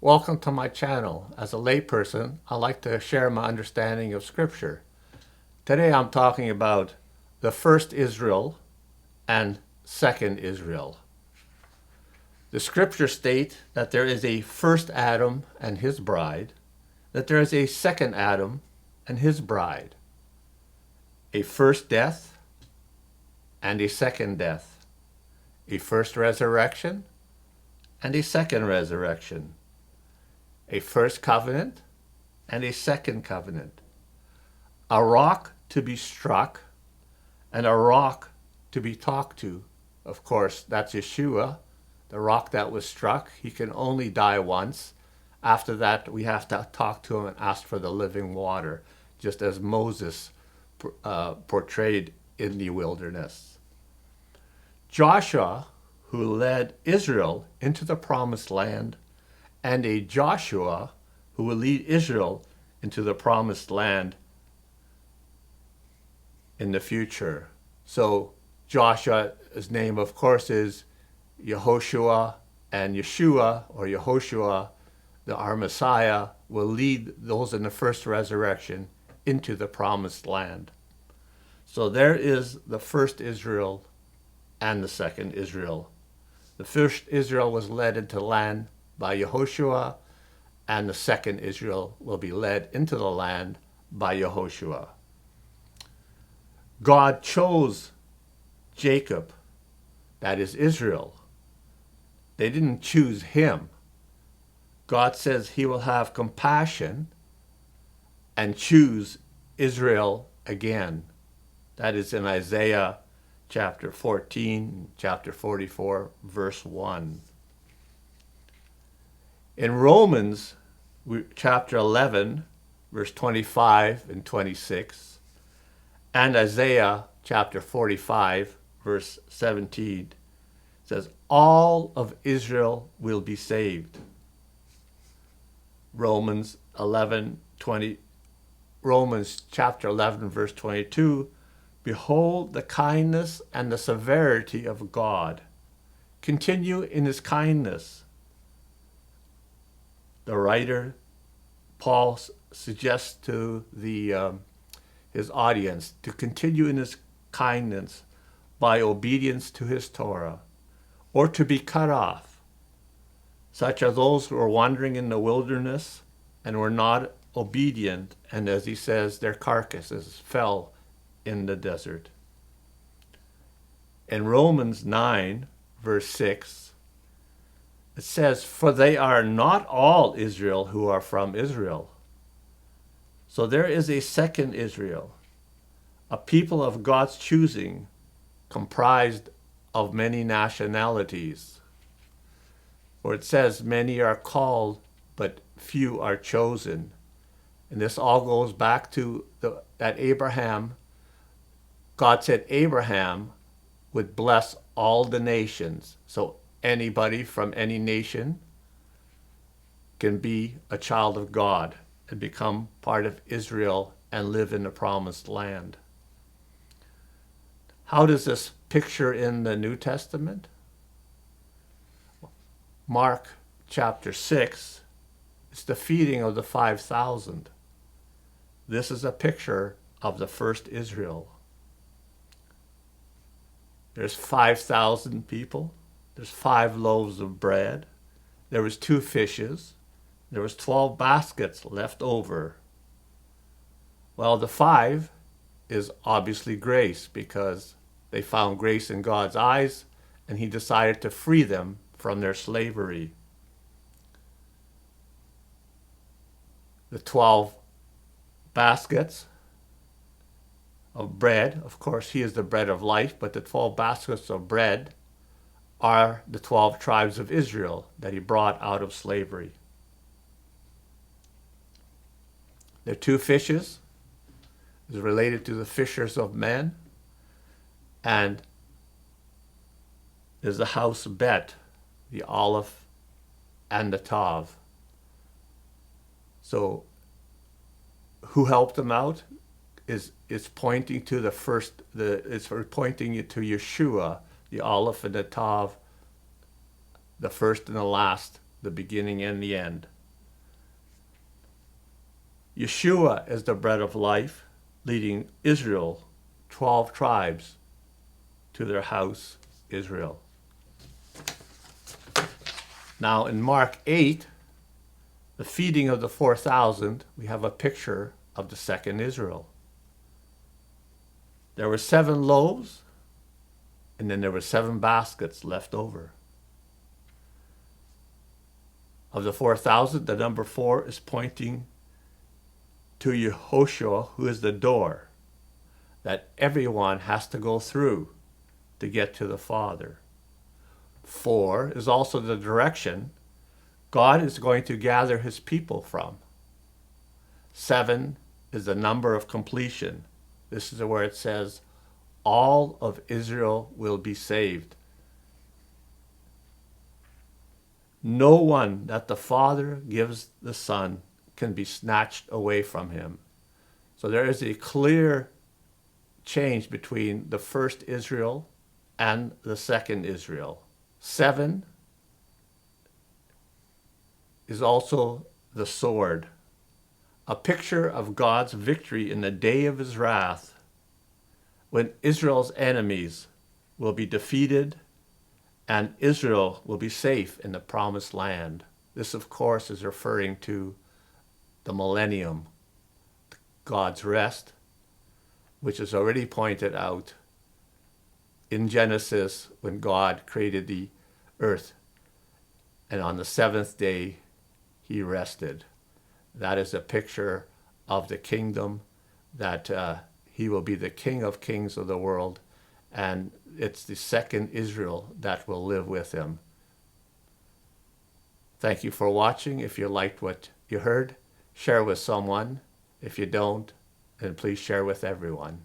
Welcome to my channel. As a layperson, I like to share my understanding of Scripture. Today I'm talking about the first Israel and second Israel. The Scriptures state that there is a first Adam and his bride, that there is a second Adam and his bride, a first death and a second death, a first resurrection and a second resurrection, a first covenant and a second covenant, a rock to be struck and a rock to be talked to. Of course, that's Yeshua, the rock that was struck. He can only die once. After that, we have to talk to him and ask for the living water, just as Moses portrayed in the wilderness. Joshua, who led Israel into the promised land, and a Joshua who will lead Israel into the promised land in the future. So Joshua's name, of course, is Yehoshua, and Yeshua, or Yehoshua, our Messiah, will lead those in the first resurrection into the promised land. So there is the first Israel and the second Israel. The first Israel was led into land by Yehoshua, and the second Israel will be led into the land by Yehoshua. God chose Jacob, that is Israel. They didn't choose him. God says he will have compassion and choose Israel again. That is in Isaiah chapter 14, chapter 44, verse 1. In Romans chapter 11, verse 25 and 26, and Isaiah chapter 45, verse 17, says, all of Israel will be saved. Romans chapter 11, verse 22, behold the kindness and the severity of God. Continue in his kindness. The writer, Paul, suggests to his audience to continue in his kindness by obedience to his Torah, or to be cut off. Such are those who are wandering in the wilderness and were not obedient, and as he says, their carcasses fell in the desert. In Romans 9, verse 6, it says, for they are not all Israel who are from Israel. So there is a second Israel, a people of God's choosing, comprised of many nationalities. For it says, many are called, but few are chosen. And this all goes back to that Abraham, God said Abraham would bless all the nations. So anybody from any nation can be a child of God and become part of Israel and live in the promised land. How does this picture in the New Testament? Mark chapter 6, it's the feeding of the 5,000. This is a picture of the first Israel. There's 5,000 people. There's 5 loaves of bread. There was 2 fishes. There was 12 baskets left over. Well, the 5 is obviously grace, because they found grace in God's eyes, and he decided to free them from their slavery. The 12 baskets of bread, of course, he is the bread of life, but the 12 baskets of bread are the 12 tribes of Israel that he brought out of slavery. The 2 fishes is related to the fishers of men, and there's the house of Bet, the Aleph, and the Tav. So who helped them out? It's pointing to it's pointing you to Yeshua, the Aleph and the Tav, the first and the last, the beginning and the end. Yeshua is the bread of life, leading Israel, 12 tribes, to their house, Israel. Now in Mark 8, the feeding of the 4,000, we have a picture of the second Israel. There were 7 loaves, and then there were 7 baskets left over. Of the 4,000, the number 4 is pointing to Yehoshua, who is the door that everyone has to go through to get to the Father. 4 is also the direction God is going to gather his people from. 7 is the number of completion. This is where it says, all of Israel will be saved. No one that the Father gives the Son can be snatched away from him. So there is a clear change between the first Israel and the second Israel. 7 is also the sword, a picture of God's victory in the day of his wrath, when Israel's enemies will be defeated and Israel will be safe in the promised land. This, of course, is referring to the millennium, God's rest, which is already pointed out in Genesis when God created the earth, and on the 7th day he rested. That is a picture of the kingdom, that he will be the King of Kings of the world, and it's the second Israel that will live with him. Thank you for watching. If you liked what you heard, share with someone. If you don't, then please share with everyone.